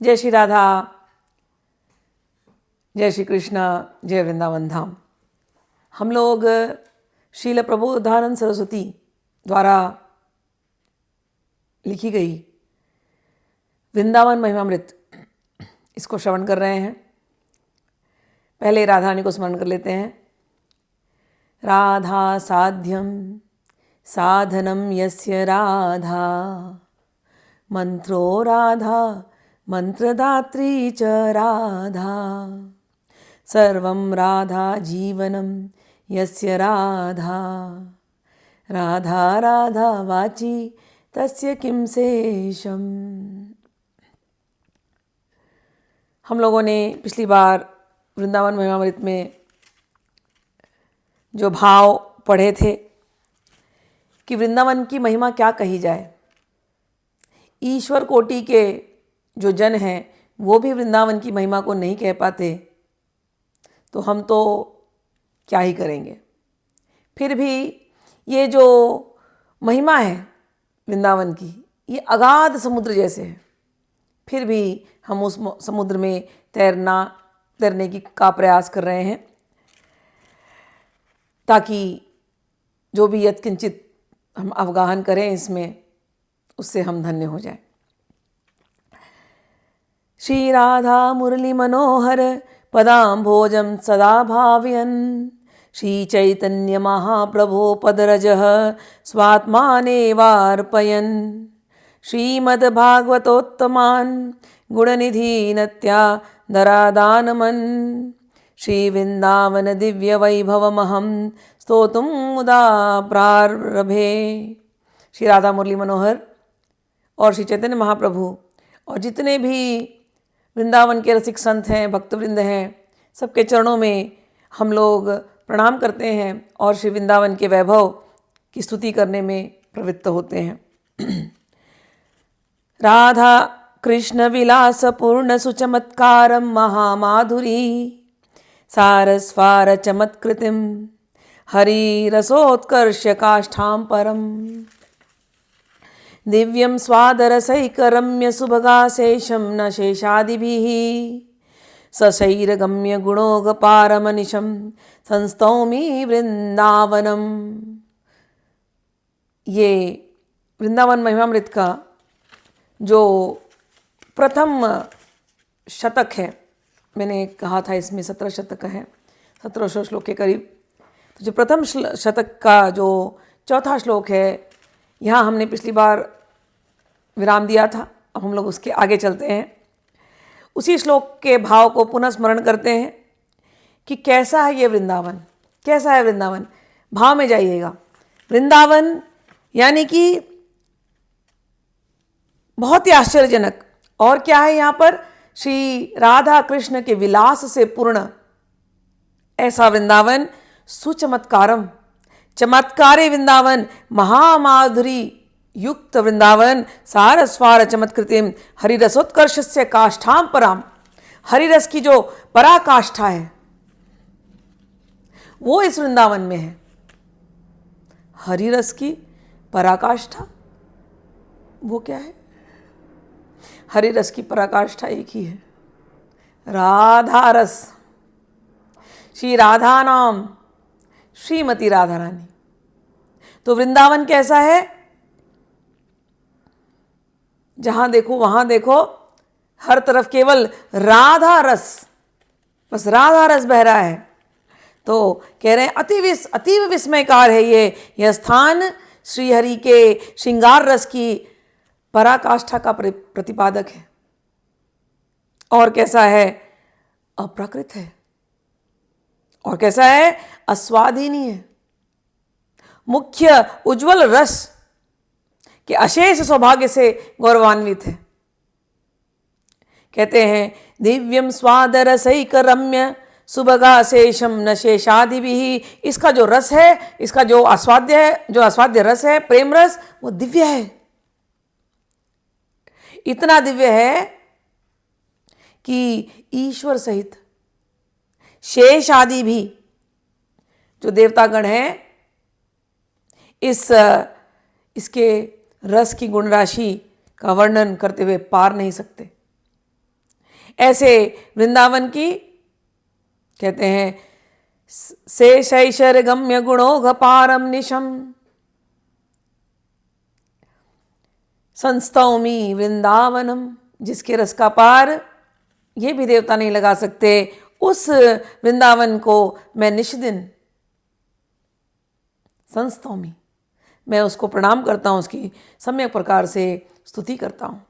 जय श्री राधा, जय श्री कृष्ण, जय वृंदावन धाम। हम लोग श्रील प्रबोधानंद सरस्वती द्वारा लिखी गई वृंदावन महिमामृत इसको श्रवण कर रहे हैं। पहले राधा रानी को स्मरण कर लेते हैं। राधा साध्यम साधनम यस्य राधा, मंत्रो राधा मंत्रदात्री च राधा, सर्वं राधा जीवनम यस्य राधा, राधा राधा वाची तस्य किम शेषम। हम लोगों ने पिछली बार वृंदावन महिमामृत में जो भाव पढ़े थे कि वृंदावन की महिमा क्या कही जाए। ईश्वर कोटि के जो जन हैं वो भी वृंदावन की महिमा को नहीं कह पाते, तो हम तो क्या ही करेंगे। फिर भी ये जो महिमा है वृंदावन की, ये अगाध समुद्र जैसे है। फिर भी हम उस समुद्र में तैरने का प्रयास कर रहे हैं, ताकि जो भी यत्किंचित हम अवगाहन करें इसमें, उससे हम धन्य हो जाएं। श्री राधा मुरली मनोहर पदाम्भोजं सदा भावयन्, श्री चैतन्य महाप्रभो पदरजः स्वात्मानेवार्पयन्, श्रीमद्भागवतोत्तमान् गुणनिधीनत्या दरादानमन्, श्री वृंदावन दिव्य वैभवमहं स्तोतुं मुदा प्रारभे। श्री राधा मुरली मनोहर और श्री चैतन्य महाप्रभु और जितने भी वृंदावन के रसिक संत हैं, भक्तवृंद हैं, सबके चरणों में हम लोग प्रणाम करते हैं और श्री वृंदावन के वैभव की स्तुति करने में प्रवृत्त होते हैं। राधा कृष्ण विलास पूर्ण सुचमत्कारं महामाधुरी, सारस्वार चमत्कृतिं हरिरसोत्कर्ष काष्ठां परम्, दिव्यं स्वादरसैकरम्य सुभगाशेषं न शेषादिभिः, सशैरगम्य गुणोगपारमनिशं संस्तौमि वृंदावनम। ये वृंदावन महिमामृत का जो प्रथम शतक है, मैंने कहा था इसमें 17 शतक है, 1700 श्लोक के करीब। तो जो प्रथम शतक का जो चौथा श्लोक है, यहाँ हमने पिछली बार विराम दिया था। अब हम लोग उसके आगे चलते हैं, उसी श्लोक के भाव को पुनः स्मरण करते हैं कि कैसा है ये वृंदावन, कैसा है वृंदावन। भाव में जाइएगा। वृंदावन यानी कि बहुत ही आश्चर्यजनक। और क्या है यहाँ पर? श्री राधा कृष्ण के विलास से पूर्ण ऐसा वृंदावन, सुचमत्कारम, चमत्कारी वृंदावन, महामाधुरी युक्त वृंदावन, सारस्वार चमत्कृतिम हरिरसोत्कर्षस्य काष्ठां पराम। हरिरस की जो पराकाष्ठा है वो इस वृंदावन में है। हरिरस की पराकाष्ठा वो क्या है? हरिरस की पराकाष्ठा एक ही है, राधा रस। श्री राधा नाम श्रीमती राधा रानी। तो वृंदावन कैसा है? जहां देखो वहां देखो, हर तरफ केवल राधा रस, बस राधा रस बह रहा है। तो कह रहे हैं अतीव विस्मयकार है यह स्थान, श्रीहरि के श्रृंगार रस की पराकाष्ठा का प्रतिपादक है। और कैसा है? अप्राकृत है। और कैसा है? अस्वाधीनी है। मुख्य उज्ज्वल रस के अशेष सौभाग्य से गौरवान्वित है। कहते हैं दिव्यम स्वादरसैकरम्य सुभगाशेषम न शेषादिभिः। इसका जो रस है, इसका जो आस्वाद्य रस है, प्रेम रस, वो दिव्य है। इतना दिव्य है कि ईश्वर सहित शेष आदि भी जो देवतागण हैं इसके रस की गुण राशि का वर्णन करते हुए पार नहीं सकते। ऐसे वृंदावन की कहते हैं से शैशर गम्य गुणोघ पारम निशम संस्तौमी वृंदावनम, जिसके रस का पार ये भी देवता नहीं लगा सकते, उस वृंदावन को मैं निष्दिन संस्तौमी, मैं उसको प्रणाम करता हूँ, उसकी सम्यक प्रकार से स्तुति करता हूँ।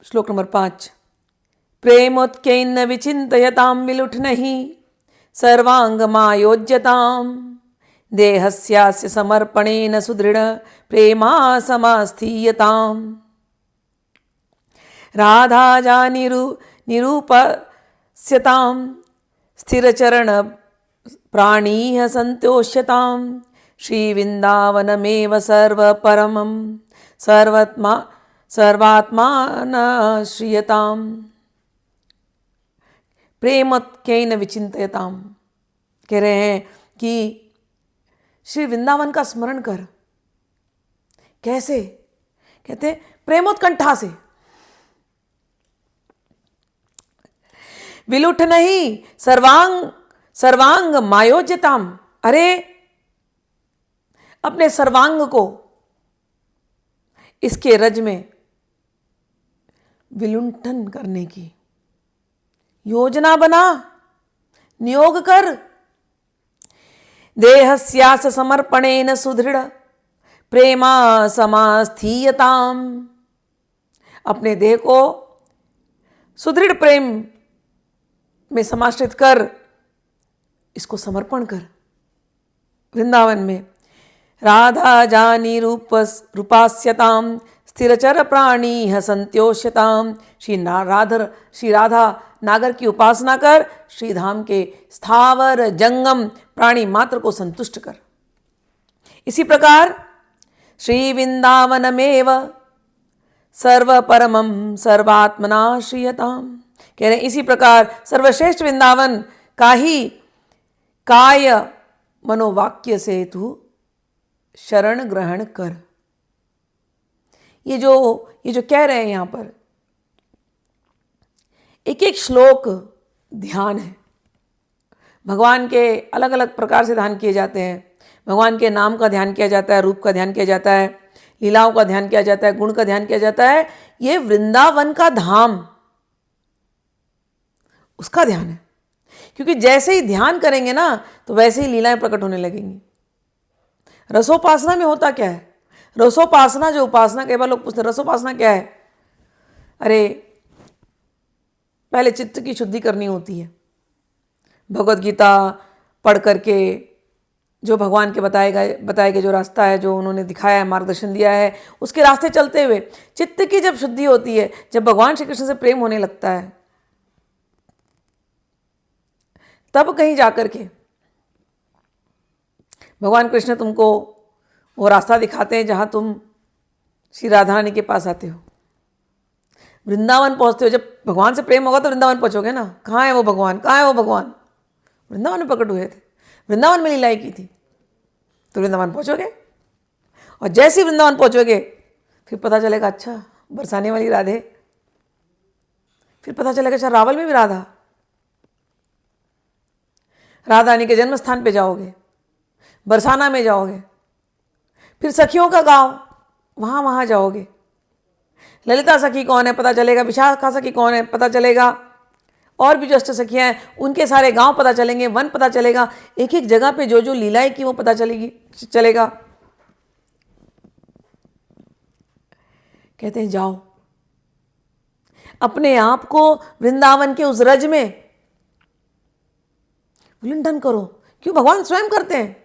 श्लोक नंबर 5। प्रेमोत्कैन्न विचिन्तयतां विलुठ नहीं सर्वांगमायोज्यताम देहस्यास्य समर्पणेन सुदृढ़ प्रेमा समास्थीयताम राधा जा निरूपस्यताम स्थिरचरण प्राणीह संतोष्यताम श्रीवृंदावनमेव सर्वपरमं सर्वात्मानश्रियताम प्रेमोत्कैन्न विचिन्तयताम, कह रहे हैं कि श्री वृंदावन का स्मरण कर। कैसे? कहते हैं प्रेमोत्कंठा से, विलुठ नहीं सर्वांग मायोज्यताम, अरे अपने सर्वांग को इसके रज में विलुंठन करने की योजना बना, नियोग कर। देहस्यास समर्पणेन सुदृढ़ प्रेमा समास्थीयताम, अपने देह को सुदृढ़ प्रेम में समाश्रित कर, इसको समर्पण कर वृंदावन में। राधा जानी रूपास्यताम स्थिरचर प्राणी संत्योष्यताम, श्री राधा नागर की उपासना कर, श्रीधाम के स्थावर जंगम प्राणी मात्र को संतुष्ट कर। इसी प्रकार श्री वृंदावनमेव सर्वपरमं सर्वात्मनाश्रियताम, कह रहे हैं इसी प्रकार सर्वश्रेष्ठ वृंदावन का ही काय मनोवाक्य से तू शरण ग्रहण कर। ये जो कह रहे हैं यहां पर एक एक श्लोक ध्यान है। भगवान के अलग अलग प्रकार से ध्यान किए जाते हैं। भगवान के नाम का ध्यान किया जाता है, रूप का ध्यान किया जाता है, लीलाओं का ध्यान किया जाता है, गुण का ध्यान किया जाता है। ये वृंदावन का धाम, उसका ध्यान है। क्योंकि जैसे ही ध्यान करेंगे ना तो वैसे ही लीलाएं प्रकट होने लगेंगी। रसोपासना में होता क्या है? रसोपासना जो उपासना, कई बार लोग पूछते हैं रसोपासना क्या है? अरे पहले चित्त की शुद्धि करनी होती है। भगवत गीता पढ़ करके जो भगवान के बताए गए जो रास्ता है, जो उन्होंने दिखाया है, मार्गदर्शन दिया है, उसके रास्ते चलते हुए चित्त की जब शुद्धि होती है, जब भगवान श्री कृष्ण से प्रेम होने लगता है, तब कहीं जाकर के भगवान कृष्ण तुमको वो रास्ता दिखाते हैं जहाँ तुम श्री राधा रानी के पास आते हो, वृंदावन पहुँचते हो। जब भगवान से प्रेम होगा तो वृंदावन पहुँचोगे ना। कहाँ है वो भगवान? कहाँ है वो भगवान? वृंदावन में प्रकट हुए थे, वृंदावन में लीलाएं की थी, तो वृंदावन पहुँचोगे। और जैसे ही वृंदावन पहुँचोगे फिर पता चलेगा अच्छा बरसाने वाली राधे, फिर पता चलेगा अच्छा रावल में भी राधा। राधा रानी के जन्म स्थान पे जाओगे, बरसाना में जाओगे, फिर सखियों का गांव, वहाँ जाओगे। ललिता सखी कौन है पता चलेगा, विशाखा सखी कौन है पता चलेगा, और भी जो अष्ट सखियाँ हैं उनके सारे गांव पता चलेंगे, वन पता चलेगा, एक एक जगह पे जो जो लीलाएं की वो पता चलेगा। कहते हैं जाओ अपने आप को वृंदावन के उस रज में विलुंठन करो। क्यों? भगवान स्वयं करते हैं।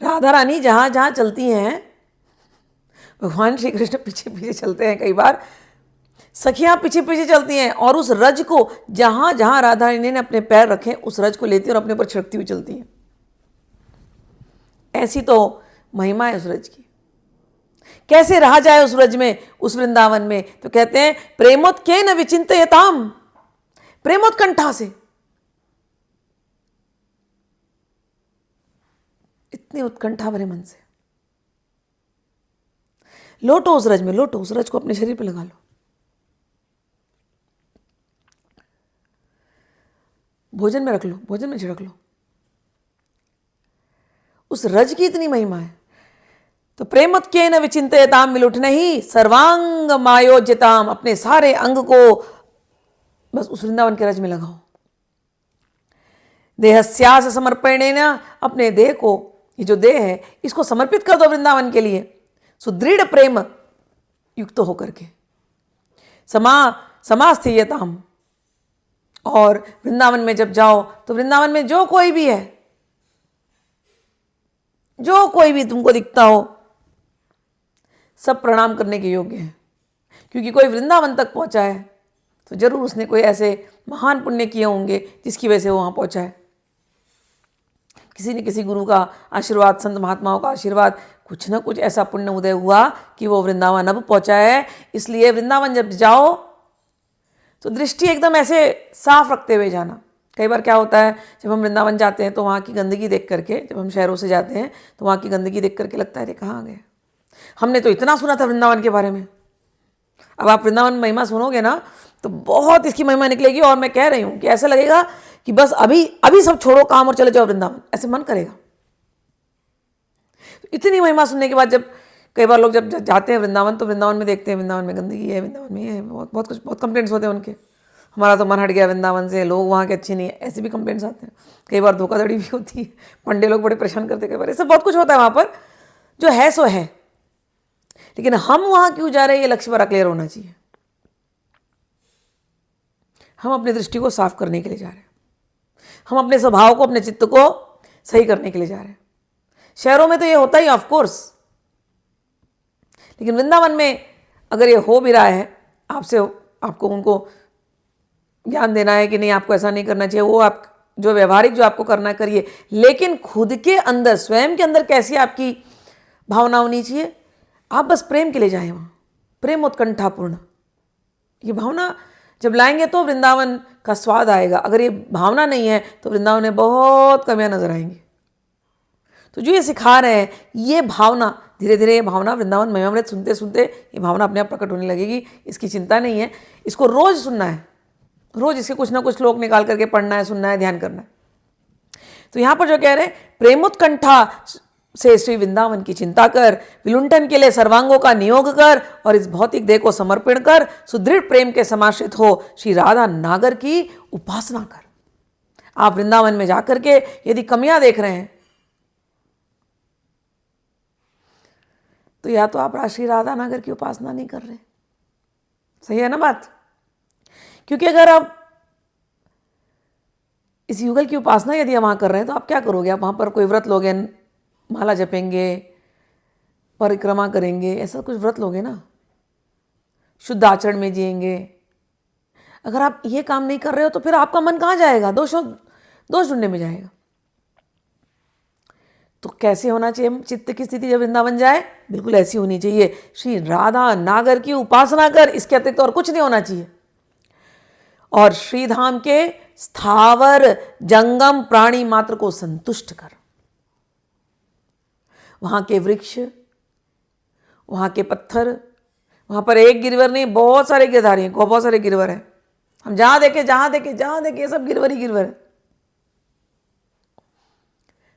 राधा रानी जहां जहां चलती हैं, भगवान श्री कृष्ण पीछे पीछे चलते हैं। कई बार सखियां पीछे पीछे चलती हैं और उस रज को जहां जहां राधा रानी ने अपने पैर रखे उस रज को लेती हैं और अपने ऊपर छिड़कती हुई चलती हैं। ऐसी तो महिमा है उस रज की। कैसे रहा जाए उस रज में, उस वृंदावन में? तो कहते हैं प्रेमोत्कैन विचिन्तयताम, प्रेमोत्कंठा से, इतनी उत्कंठा भरे मन से। लोटो उस रज में, लोटो उस रज को अपने शरीर पे लगा लो। भोजन में रख लो, भोजन में छिड़क लो। उस रज की इतनी महिमा है। तो प्रेमोत्क्येन विचिंतयताम विलुठ नहीं सर्वांग मायोज्यताम, अपने सारे अंग को बस उस वृंदावन के रज में लगाओ। देहस्यास समर्पणेन, अपने देह को, ये जो देह है इसको समर्पित कर दो वृंदावन के लिए, सुदृढ़ प्रेम युक्त होकर के। समास्थीयताम, और वृंदावन में जब जाओ तो वृंदावन में जो कोई भी है, जो कोई भी तुमको दिखता हो, सब प्रणाम करने के योग्य है। क्योंकि कोई वृंदावन तक पहुंचा है तो जरूर उसने कोई ऐसे महान पुण्य किए होंगे जिसकी वजह से वो वहां पहुंचा है। किसी न किसी गुरु का आशीर्वाद, संत महात्माओं का आशीर्वाद, कुछ ना कुछ ऐसा पुण्य उदय हुआ कि वो वृंदावन अब पहुंचा है। इसलिए वृंदावन जब जाओ तो दृष्टि एकदम ऐसे साफ रखते हुए जाना। कई बार क्या होता है, जब हम वृंदावन जाते हैं तो वहाँ की गंदगी देख करके, जब हम शहरों से जाते हैं तो वहाँ की गंदगी देख करके लगता है अरे कहाँ आ गए, हमने तो इतना सुना था वृंदावन के बारे में। अब आप वृंदावन महिमा सुनोगे ना तो बहुत इसकी महिमा निकलेगी। और मैं कह रही हूँ कि ऐसा लगेगा कि बस अभी अभी सब छोड़ो काम और चले जाओ वृंदावन, ऐसे मन करेगा। तो इतनी महिमा सुनने के बाद जब कई बार लोग जब जाते हैं वृंदावन तो वृंदावन में देखते हैं वृंदावन में गंदगी है, वृंदावन में ये है, बहुत कुछ, बहुत कंप्लेंट्स होते हैं उनके, हमारा तो मन हट गया वृंदावन से, लोग वहाँ के अच्छे नहीं है, ऐसे भी कंप्लेंट्स आते हैं। कई बार धोखाधड़ी भी होती है, पंडे लोग बड़े परेशान करते हैं कई बार, ऐसा बहुत कुछ होता है वहाँ पर। जो है सो है, लेकिन हम वहाँ क्यों जा रहे हैं ये लक्ष्य बड़ा क्लियर होना चाहिए। हम अपनी दृष्टि को साफ करने के लिए जा रहे हैं, हम अपने स्वभाव को, अपने चित्त को सही करने के लिए जा रहे हैं। शहरों में तो ये होता ही ऑफ कोर्स, लेकिन वृंदावन में अगर ये हो भी रहा है, आपसे आपको उनको ज्ञान देना है कि नहीं आपको ऐसा नहीं करना चाहिए, वो आप जो व्यवहारिक जो आपको करना है करिए, लेकिन खुद के अंदर, स्वयं के अंदर कैसी आपकी भावना होनी चाहिए। आप बस प्रेम के लिए जाएं वहाँ, प्रेम उत्कंठापूर्ण, ये भावना जब लाएंगे तो वृंदावन का स्वाद आएगा। अगर ये भावना नहीं है तो वृंदावन में बहुत कमियां नजर आएंगी। तो जो ये सिखा रहे हैं ये भावना, धीरे धीरे ये भावना वृंदावन महिमामृत सुनते सुनते ये भावना अपने आप प्रकट होने लगेगी। इसकी चिंता नहीं है, इसको रोज सुनना है, रोज इसके कुछ ना कुछ श्लोक निकाल करके पढ़ना है, सुनना है, ध्यान करना है। तो यहाँ पर जो कह रहे हैं, प्रेमोत्कंठा से श्री वृंदावन की चिंता कर, विलुंठन के लिए सर्वांगों का नियोग कर और इस भौतिक देह को समर्पण कर, सुदृढ़ प्रेम के समाश्रित हो श्री राधा नागर की उपासना कर। आप वृंदावन में जाकर के यदि कमियां देख रहे हैं तो या तो आप श्री राधा नागर की उपासना नहीं कर रहे। सही है ना बात? क्योंकि अगर आप इस युगल की उपासना यदि वहां कर रहे हैं तो आप क्या करोगे? आप वहां पर कोई व्रत लोगे, माला जपेंगे, परिक्रमा करेंगे, ऐसा कुछ व्रत लोगे ना, शुद्ध आचरण में जिएंगे। अगर आप ये काम नहीं कर रहे हो तो फिर आपका मन कहाँ जाएगा? दोष ढूंढने में जाएगा। तो कैसे होना चाहिए चित्त की स्थिति जब वृंदावन जाए? बिल्कुल ऐसी होनी चाहिए, श्री राधा नागर की उपासना कर, इसके अतिरिक्त और कुछ नहीं होना चाहिए। और श्रीधाम के स्थावर जंगम प्राणी मात्र को संतुष्ट कर। वहां के वृक्ष, वहां के पत्थर, वहां पर एक गिरवर नहीं, बहुत सारे गिरधारी हैं, बहुत सारे गिरवर हैं। हम जहां देखे सब गिरवर ही गिरवर है,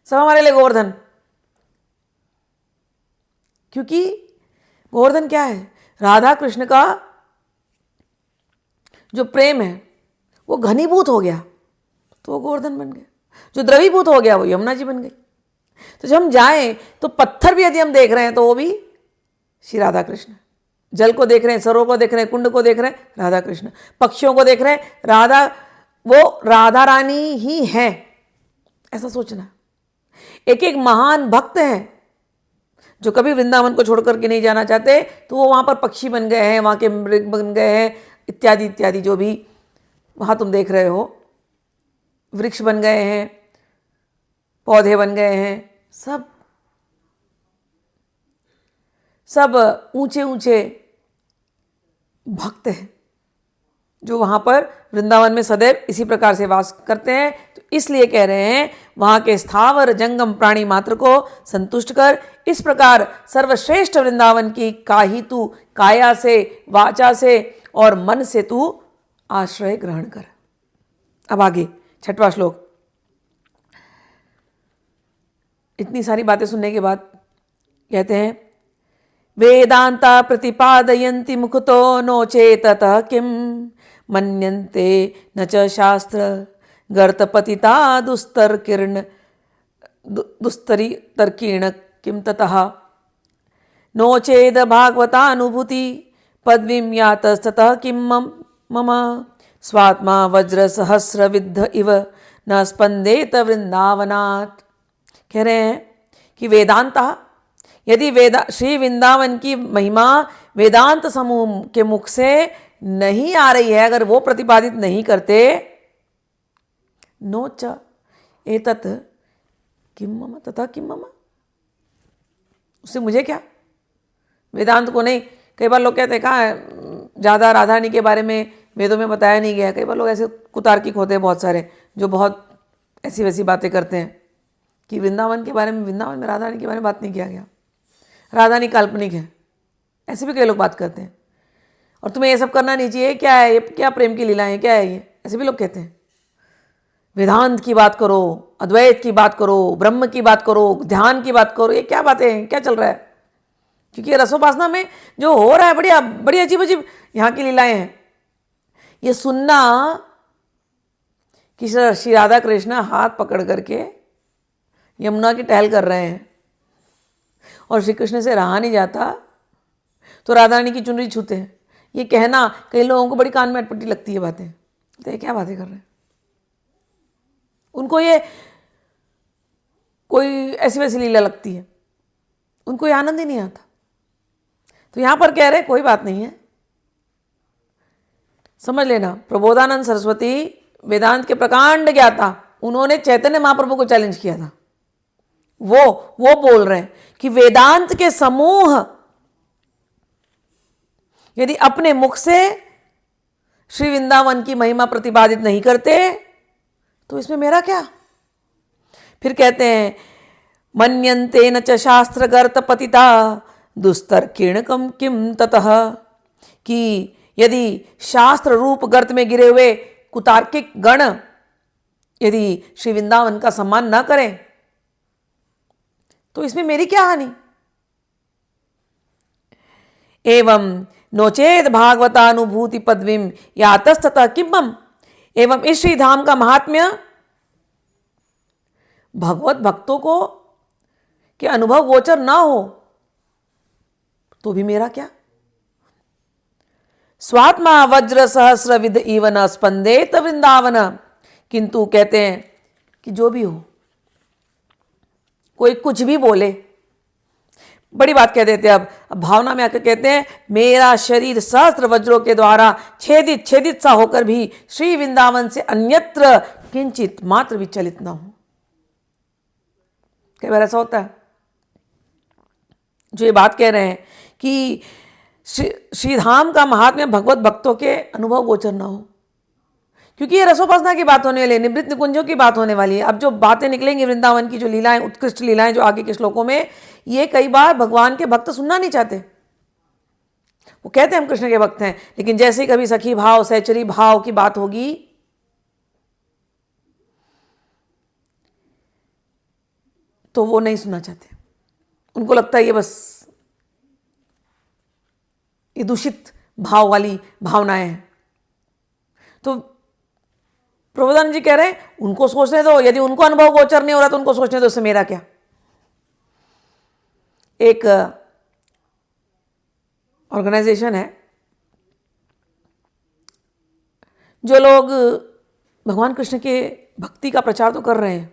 सब हमारे लिए गोवर्धन। क्योंकि गोवर्धन क्या है? राधा कृष्ण का जो प्रेम है वो घनीभूत हो गया तो वो गोवर्धन बन गए, जो द्रवीभूत हो गया वो यमुना जी बन गई। तो जब हम जाएं तो पत्थर भी यदि हम देख रहे हैं तो वो भी श्री राधा कृष्ण, जल को देख रहे हैं, सरोवर को देख रहे हैं, कुंड को देख रहे हैं, राधा कृष्ण, पक्षियों को देख रहे हैं, राधा, वो राधा रानी ही है, ऐसा सोचना। एक एक महान भक्त हैं जो कभी वृंदावन को छोड़ करके नहीं जाना चाहते, तो वो वहां पर पक्षी बन गए हैं, वहां के मृग बन गए हैं, इत्यादि इत्यादि, जो भी वहां तुम देख रहे हो, वृक्ष बन गए हैं, पौधे बन गए हैं, सब ऊंचे ऊंचे भक्त हैं जो वहां पर वृंदावन में सदैव इसी प्रकार से वास करते हैं। तो इसलिए कह रहे हैं वहां के स्थावर जंगम प्राणी मात्र को संतुष्ट कर। इस प्रकार सर्वश्रेष्ठ वृंदावन की काही तू काया से, वाचा से और मन से तू आश्रय ग्रहण कर। अब आगे 6वां श्लोक। इतनी सारी बातें सुनने के बाद कहते हैं वेदांता प्रतिपादयन्ति मुखतो नो चेततः किम मन्यन्ते न च शास्त्र गर्तपतिता दुस्तरी तर्कीण किम ततः नो चेद भागवतानुभूति पदवीं यातस्ततः किम मम स्वात्मा वज्र सहस्र विद्ध इव न स्पंदेत वृंदावनात्। कह रहे हैं कि वेदांता, यदि श्री वृंदावन की महिमा वेदांत समूह के मुख से नहीं आ रही है, अगर वो प्रतिपादित नहीं करते, नो च एतत् किम मम तथा किम मम, उससे मुझे क्या। वेदांत को नहीं, कई बार लोग कहते हैं कहाँ ज़्यादा राधा रानी के बारे में वेदों में बताया नहीं गया। कई बार लोग ऐसे कुतार्किक होते हैं बहुत सारे, जो बहुत ऐसी वैसी बातें करते हैं कि वृंदावन के बारे में, वृंदावन में राधा रानी के बारे में बात नहीं किया गया, राधा रानी काल्पनिक है, ऐसे भी कई लोग बात करते हैं। और तुम्हें ये सब करना नहीं चाहिए, क्या है ये, क्या प्रेम की लीला है, क्या है ये, ऐसे भी लोग कहते हैं। वेदांत की बात करो, अद्वैत की बात करो, ब्रह्म की बात करो, ध्यान की बात करो, ये क्या बातें हैं, क्या चल रहा है। क्योंकि ये रसोपासना में जो हो रहा है बढ़िया बड़ी अजीब अजीब यहाँ की लीलाएं हैं। ये सुनना कि श्री राधा कृष्ण हाथ पकड़ करके यमुना की टहल कर रहे हैं और श्री कृष्ण से रहा नहीं जाता तो राधा रानी की चुनरी छूते हैं, ये कहना कई लोगों को बड़ी कान में अटपटी लगती है बातें। तो ये क्या बातें कर रहे हैं, उनको ये कोई ऐसी वैसी लीला लगती है, उनको ये आनंद ही नहीं आता। तो यहां पर कह रहे कोई बात नहीं है, समझ लेना। प्रबोधानंद सरस्वती वेदांत के प्रकांड ज्ञाता, उन्होंने चैतन्य महाप्रभु को चैलेंज किया था। वो बोल रहे हैं कि वेदांत के समूह यदि अपने मुख से श्री वृंदावन की महिमा प्रतिपादित नहीं करते तो इसमें मेरा क्या। फिर कहते हैं मन्यन्ते न च शास्त्र गर्त पतिता दुस्तर्कीण कम किम ततः, कि यदि शास्त्र रूप गर्त में गिरे हुए कुतार्किक गण यदि श्री वृंदावन का सम्मान न करें तो इसमें मेरी क्या हानि। एवं नोचेत भागवतानुभूति पदवीं यातस्ततः किम, एवं इस श्री धाम का महात्म्य भगवत भक्तों को के अनुभव गोचर ना हो तो भी मेरा क्या। स्वात्मा वज्र सहस्र विद इवन स्पंदेत वृंदावन, किंतु कहते हैं कि जो भी हो, कोई कुछ भी बोले, बड़ी बात कह देते हैं। अब भावना में आकर कहते हैं मेरा शरीर सहस्त्र वज्रों के द्वारा छेदित छेदित सा होकर भी श्री वृंदावन से अन्यत्र किंचित मात्र विचलित न हो। कई बार ऐसा होता है जो ये बात कह रहे हैं कि श्रीधाम का महात्म्य भगवत भक्तों के अनुभव गोचर न हो, क्योंकि ये रसोपासना की बात होने वाली है, निवृत्त निकुंजों की बात होने वाली है। अब जो बातें निकलेंगी वृंदावन की, जो लीलाएं, उत्कृष्ट लीलाएं जो आगे के श्लोकों में, ये कई बार भगवान के भक्त सुनना नहीं चाहते। वो कहते हैं हम कृष्ण के भक्त हैं, लेकिन जैसे ही कभी सखी भाव, सहचरी भाव की बात होगी तो वो नहीं सुनना चाहते। उनको लगता है ये बस ये दूषित भाव वाली भावनाएं हैं। तो प्रबोधानंद जी कह रहे हैं उनको सोचने दो, यदि उनको अनुभव गोचर नहीं हो रहा तो उनको सोचने दो, उससे मेरा क्या। एक ऑर्गेनाइजेशन है, जो लोग भगवान कृष्ण के भक्ति का प्रचार तो कर रहे हैं,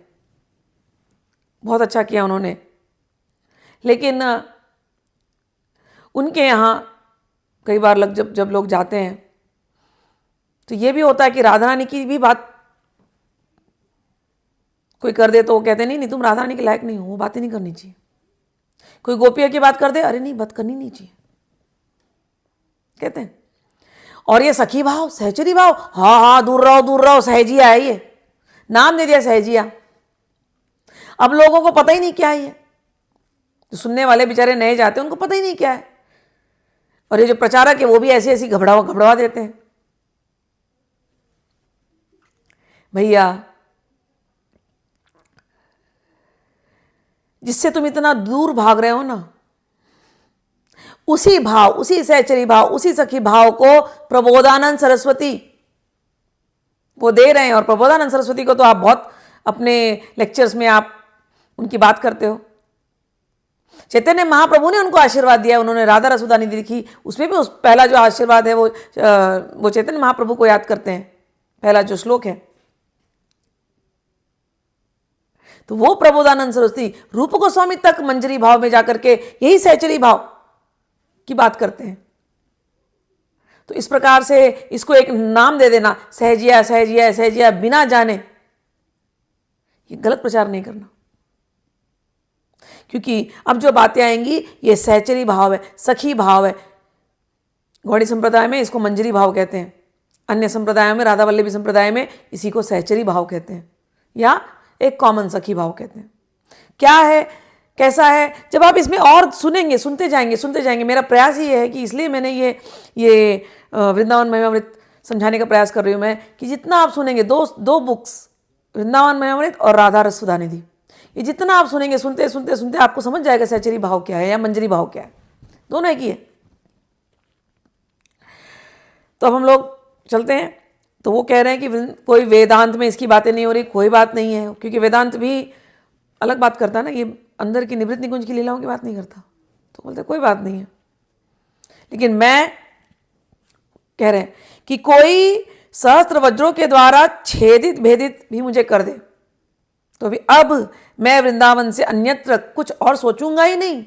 बहुत अच्छा किया उन्होंने, लेकिन उनके यहाँ कई बार जब लोग जाते हैं तो ये भी होता है कि राधा रानी की भी बात कोई कर दे तो वो कहते नहीं तुम राधा रानी के लायक नहीं हो, वो बातें नहीं करनी चाहिए। कोई गोपिया की बात कर दे, अरे नहीं बात करनी नहीं चाहिए कहते हैं। और ये सखी भाव, सहचरी भाव, हाँ दूर रहो सहजी आए ये, नाम दे दिया सहजिया। अब लोगों को पता ही नहीं क्या है ये, तो सुनने वाले बेचारे नए जाते हैं, उनको पता ही नहीं क्या है। और ये जो प्रचारक है वो भी ऐसी ऐसी घबरावा देते हैं। भैया, जिससे तुम इतना दूर भाग रहे हो ना, उसी भाव, उसी सहचरी भाव, उसी सखी भाव को प्रबोधानंद सरस्वती वो दे रहे हैं। और प्रबोधानंद सरस्वती को तो आप बहुत अपने लेक्चर्स में आप उनकी बात करते हो। चैतन्य महाप्रभु ने उनको आशीर्वाद दिया, उन्होंने राधा रसुदानिधि लिखी, उसमें भी उस पहला जो आशीर्वाद है वो चैतन्य महाप्रभु को याद करते हैं, पहला जो श्लोक है। तो वो प्रबोधानंद सरस्वती रूप गोस्वामी तक मंजरी भाव में जाकर के यही सहचरी भाव की बात करते हैं। तो इस प्रकार से इसको एक नाम दे देना, सहजिया सहजिया सहजिया, बिना जाने, ये गलत प्रचार नहीं करना। क्योंकि अब जो बातें आएंगी ये सहचरी भाव है, सखी भाव है। गौड़ी संप्रदाय में इसको मंजरी भाव कहते हैं, अन्य संप्रदायों में, राधा वल्लभी संप्रदाय में इसी को सहचरी भाव कहते हैं, या एक कॉमन सखी भाव कहते हैं। क्या है, कैसा है, जब आप इसमें और सुनेंगे, सुनते जाएंगे। मेरा प्रयास ये है कि इसलिए मैंने ये वृंदावन महिमामृत समझाने का प्रयास कर रही हूँ मैं, कि जितना आप सुनेंगे, दो बुक्स, वृंदावन महिमामृत और राधा रस सुधानिधि, ये जितना आप सुनेंगे, सुनते आपको समझ जाएगा सहचरी भाव क्या है या मंजरी भाव क्या है, दोनों एक ही है। तो अब हम लोग चलते हैं। तो वो कह रहे हैं कि कोई वेदांत में इसकी बातें नहीं हो रही, कोई बात नहीं है, क्योंकि वेदांत भी अलग बात करता है ना, ये अंदर की निवृत्त निकुंज की लीलाओं की बात नहीं करता। तो बोलते कोई बात नहीं है। लेकिन मैं कह रहे हैं कि कोई सहस्त्र वज्रों के द्वारा छेदित भेदित भी मुझे कर दे, तो भी अब मैं वृंदावन से अन्यत्र कुछ और सोचूंगा ही नहीं।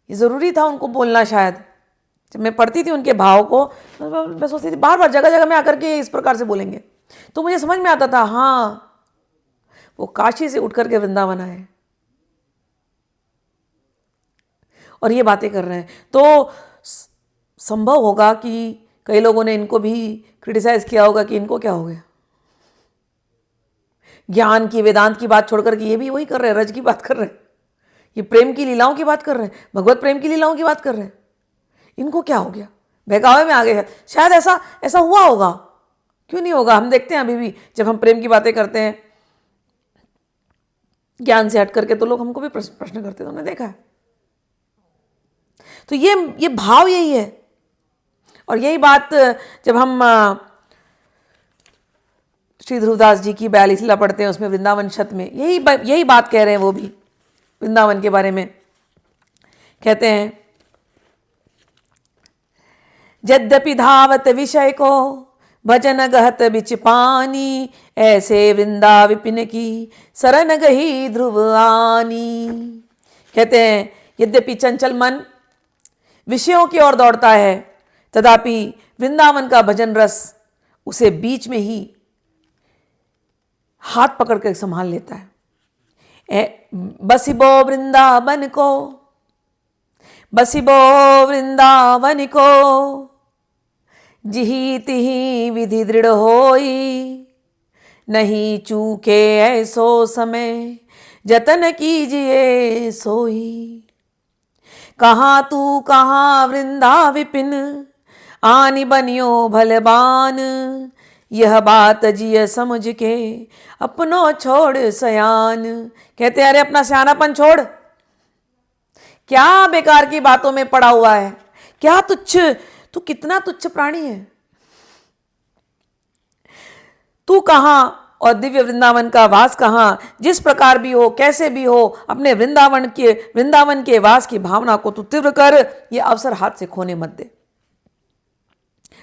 ये जरूरी था उनको बोलना शायद। जब मैं पढ़ती थी उनके भाव को, मैं सोचती थी बार बार जगह जगह में आकर के इस प्रकार से बोलेंगे, तो मुझे समझ में आता था, हाँ वो काशी से उठ करके वृंदावन आए और ये बातें कर रहे हैं। तो संभव होगा कि कई लोगों ने इनको भी क्रिटिसाइज किया होगा कि इनको क्या हो गया, ज्ञान की, वेदांत की बात छोड़कर के ये भी वही कर रहे हैं, रज की बात कर रहे हैं, ये प्रेम की लीलाओं की बात कर रहे हैं, भगवत प्रेम की लीलाओं की बात कर रहे हैं। इनको क्या हो गया, बहकावे में आ गए। शायद ऐसा हुआ होगा, क्यों नहीं होगा। हम देखते हैं अभी भी जब हम प्रेम की बातें करते हैं ज्ञान से हट करके, तो लोग हमको भी प्रश्न करते हैं, हमने देखा है। तो ये भाव यही है। और यही बात जब हम श्री ध्रुवदास जी की 42 लीला पढ़ते हैं, उसमें वृंदावन शत में यही बात कह रहे हैं। वो भी वृंदावन के बारे में कहते हैं, यद्यपि धावत विषय को भजन गहत बिच पानी, ऐसे वृंदा विपिन की शरण गही ध्रुव आनी। कहते हैं यद्यपि चंचल मन विषयों की ओर दौड़ता है, तथापि वृंदावन का भजन रस उसे बीच में ही हाथ पकड़ कर संभाल लेता है। बसिबो वृंदावन को, बसिबो वृंदावन को, जिही तिही विधि दृढ़ होई, नहीं चूके ऐसो समय जतन कीजिए सोई। कहाँ तू कहाँ वृंदा विपिन, आनी बनियो भलबान, यह बात जिय समझ के अपनो छोड़ सयान। कहते अरे अपना सयानापन छोड़, क्या बेकार की बातों में पड़ा हुआ है, क्या तू कितना तुच्छ प्राणी है, तू कहां और दिव्य वृंदावन का वास कहां। जिस प्रकार भी हो, कैसे भी हो, अपने वृंदावन के वास की भावना को तू तीव्र कर, ये अवसर हाथ से खोने मत दे।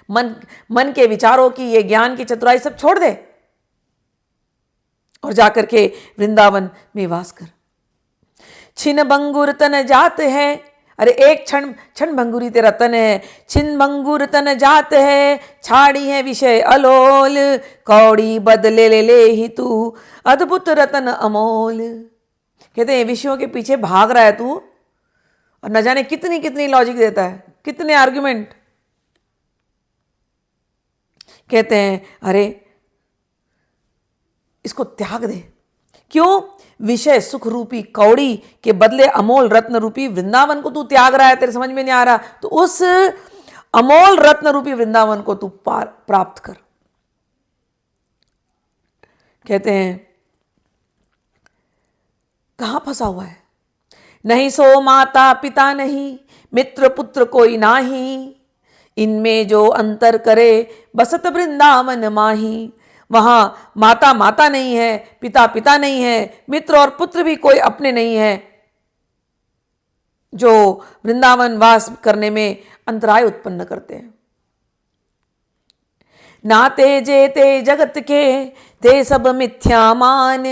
मन के विचारों की, ये ज्ञान की चतुराई सब छोड़ दे और जाकर के वृंदावन में वास कर। छिन भंगुर तन जात है, अरे एक क्षण भंगुरी तेरा तन है। छिन भंगुर तन जात है, छाड़ी है विषय अलोल, कौड़ी बदले ले ही तू अद्भुत रतन अमोल। कहते हैं विषयों के पीछे भाग रहा है तू, और न जाने कितनी कितनी लॉजिक देता है, कितने आर्गुमेंट। कहते हैं अरे इसको त्याग दे। क्यों? विषय सुख रूपी कौड़ी के बदले अमोल रत्न रूपी वृंदावन को तू त्याग रहा है, तेरे समझ में नहीं आ रहा, तो उस अमोल रत्न रूपी वृंदावन को तू प्राप्त कर। कहते हैं कहां फंसा हुआ है? नहीं सो माता पिता नहीं, मित्र पुत्र कोई नाही, इनमें जो अंतर करे बसत वृंदावन माही। वहां माता माता नहीं है, पिता पिता नहीं है, मित्र और पुत्र भी कोई अपने नहीं है, जो वृंदावन वास करने में अंतराय उत्पन्न करते हैं। नाते जेते जगत के ते सब मिथ्या मान,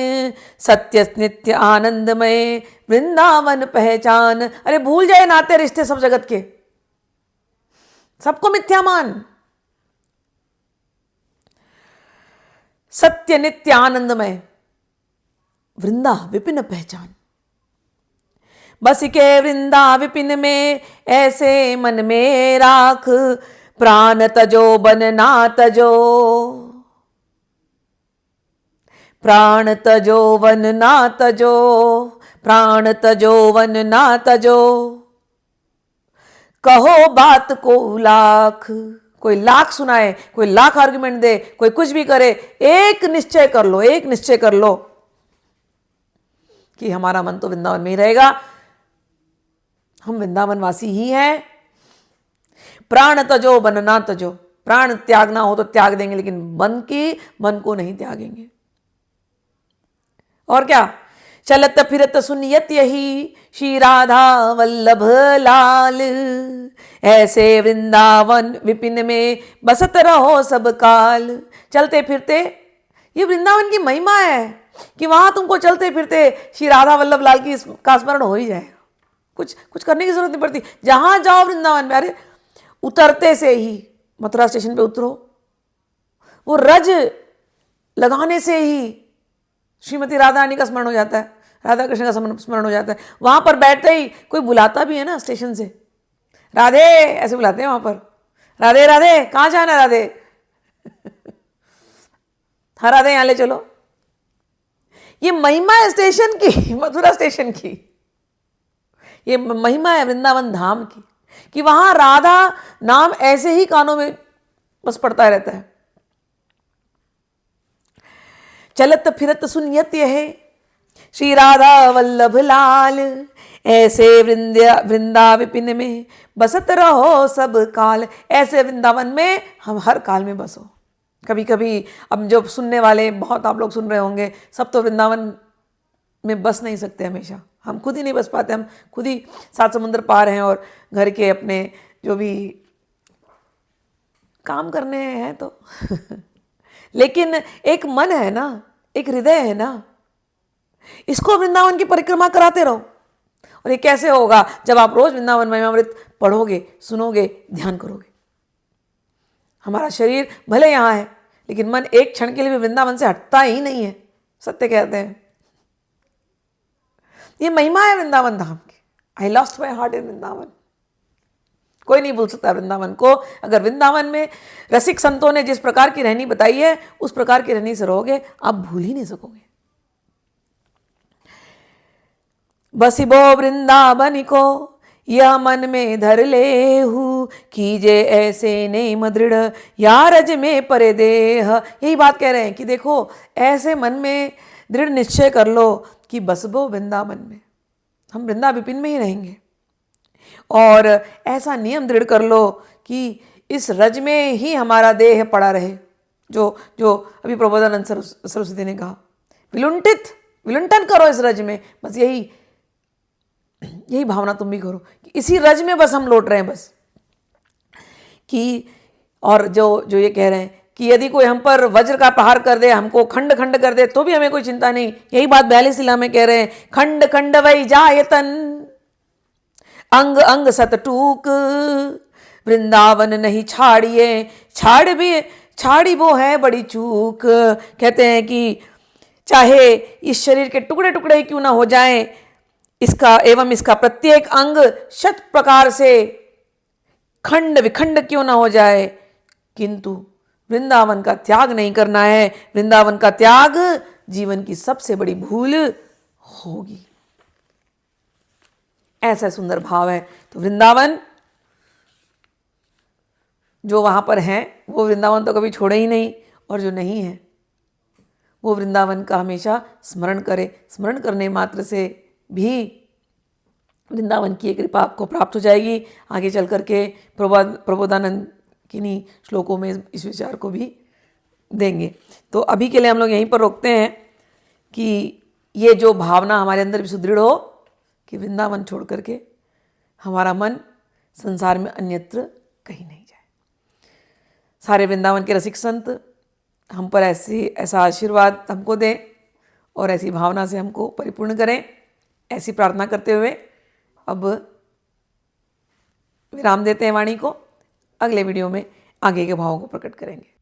सत्य नित्य आनंदमय वृंदावन पहचान। अरे भूल जाए नाते रिश्ते सब जगत के, सबको मिथ्या मान, सत्य नित्य आनंदमय वृंदा विपिन पहचान। बस के वृंदा विपिन में ऐसे मन में राख, प्राण तजो बन ना तजो, प्राण तजो वन ना तजो, प्राण तजो वन ना तजो। कहो बात को लाख, कोई लाख सुनाए, कोई लाख आर्गुमेंट दे, कोई कुछ भी करे, एक निश्चय कर लो, एक निश्चय कर लो कि हमारा मन तो वृंदावन में ही रहेगा, हम वृंदावन वासी ही हैं। प्राण तजो बन ना तजो, प्राण त्यागना हो तो त्याग देंगे, लेकिन मन को नहीं त्यागेंगे। और क्या? चलत फिरत सुनियत यही श्री राधा वल्लभ लाल, ऐसे वृंदावन विपिन में बसत रहो सब काल। चलते फिरते, ये वृंदावन की महिमा है कि वहां तुमको चलते फिरते श्री राधा वल्लभ लाल की का स्मरण हो ही जाएगा, कुछ करने की जरूरत नहीं पड़ती। जहां जाओ वृंदावन में, अरे उतरते से ही मथुरा स्टेशन पे उतरो, वो रज लगाने से ही श्रीमती राधा रानी का स्मरण हो जाता है, राधा कृष्ण का स्मरण हो जाता है। वहां पर बैठते ही कोई बुलाता भी है ना स्टेशन से, राधे ऐसे बुलाते हैं वहां पर, राधे राधे कहाँ जाना है राधे हाँ राधे यहाँ ले चलो। ये महिमा है स्टेशन की, मथुरा स्टेशन की, ये महिमा है वृंदावन धाम की, कि वहां राधा नाम ऐसे ही कानों में बस पड़ता रहता है। चलत फिरत सुनियत है श्री राधा वल्लभ लाल, ऐसे वृंदा विपिन में बसत रहो सब काल। ऐसे वृंदावन में हम हर काल में बसो। कभी कभी अब जो सुनने वाले बहुत आप लोग सुन रहे होंगे, सब तो वृंदावन में बस नहीं सकते हमेशा, हम खुद ही नहीं बस पाते, हम खुद ही 7 समुद्र पार हैं और घर के अपने जो भी काम करने हैं तो लेकिन एक मन है ना, एक हृदय है ना, इसको वृंदावन की परिक्रमा कराते रहो। और ये कैसे होगा? जब आप रोज वृंदावन महिमामृत पढ़ोगे, सुनोगे, ध्यान करोगे। हमारा शरीर भले यहाँ है, लेकिन मन एक क्षण के लिए भी वृंदावन से हटता ही नहीं है, सत्य कहते हैं। ये महिमा है वृंदावन धाम की। I lost my heart in Vrindavan. कोई नहीं भूल सकता वृंदावन को। अगर वृंदावन में रसिक संतों ने जिस प्रकार की रहनी बताई है, उस प्रकार की रहनी से रहोगे, आप भूल ही नहीं सकोगे। बसिबो वृंदावन को यह मन में धर ले हूँ, कीजे ऐसे नेम दृढ़ या रज में परे देह। यही बात कह रहे हैं कि देखो, ऐसे मन में दृढ़ निश्चय कर लो कि बसबो वृंदावन में, हम वृंदा विपिन में ही रहेंगे। और ऐसा नियम दृढ़ कर लो कि इस रज में ही हमारा देह पड़ा रहे, जो अभी प्रबोधानंद सरस्वती ने कहा, विलुंठन करो इस रज में। बस यही भावना तुम भी करो कि इसी रज में बस हम लौट रहे हैं बस। कि और जो ये कह रहे हैं कि यदि कोई हम पर वज्र का प्रहार कर दे, हमको खंड खंड कर दे, तो भी हमें कोई चिंता नहीं। यही बात 42 लीला में कह रहे हैं, खंड खंड वही जायतन अंग अंग सत टूक, वृंदावन नहीं छाड़िए, छाड़ी वो है बड़ी चूक। कहते हैं कि चाहे इस शरीर के टुकड़े टुकड़े ही क्यों ना हो जाएं, इसका प्रत्येक अंग शत प्रकार से खंड विखंड क्यों ना हो जाए, किंतु वृंदावन का त्याग नहीं करना है। वृंदावन का त्याग जीवन की सबसे बड़ी भूल होगी। ऐसा सुंदर भाव है। तो वृंदावन जो वहाँ पर हैं वो वृंदावन तो कभी छोड़े ही नहीं, और जो नहीं है वो वृंदावन का हमेशा स्मरण करे। स्मरण करने मात्र से भी वृंदावन की एक कृपा आपको प्राप्त हो जाएगी। आगे चल करके प्रबोधानंद किन्हीं श्लोकों में इस विचार को भी देंगे। तो अभी के लिए हम लोग यहीं पर रोकते हैं कि ये जो भावना हमारे अंदर भी सुदृढ़ हो कि वृंदावन छोड़ करके हमारा मन संसार में अन्यत्र कहीं नहीं जाए। सारे वृंदावन के रसिक संत हम पर ऐसा आशीर्वाद हमको दें और ऐसी भावना से हमको परिपूर्ण करें। ऐसी प्रार्थना करते हुए अब विराम देते हैं वाणी को। अगले वीडियो में आगे के भावों को प्रकट करेंगे।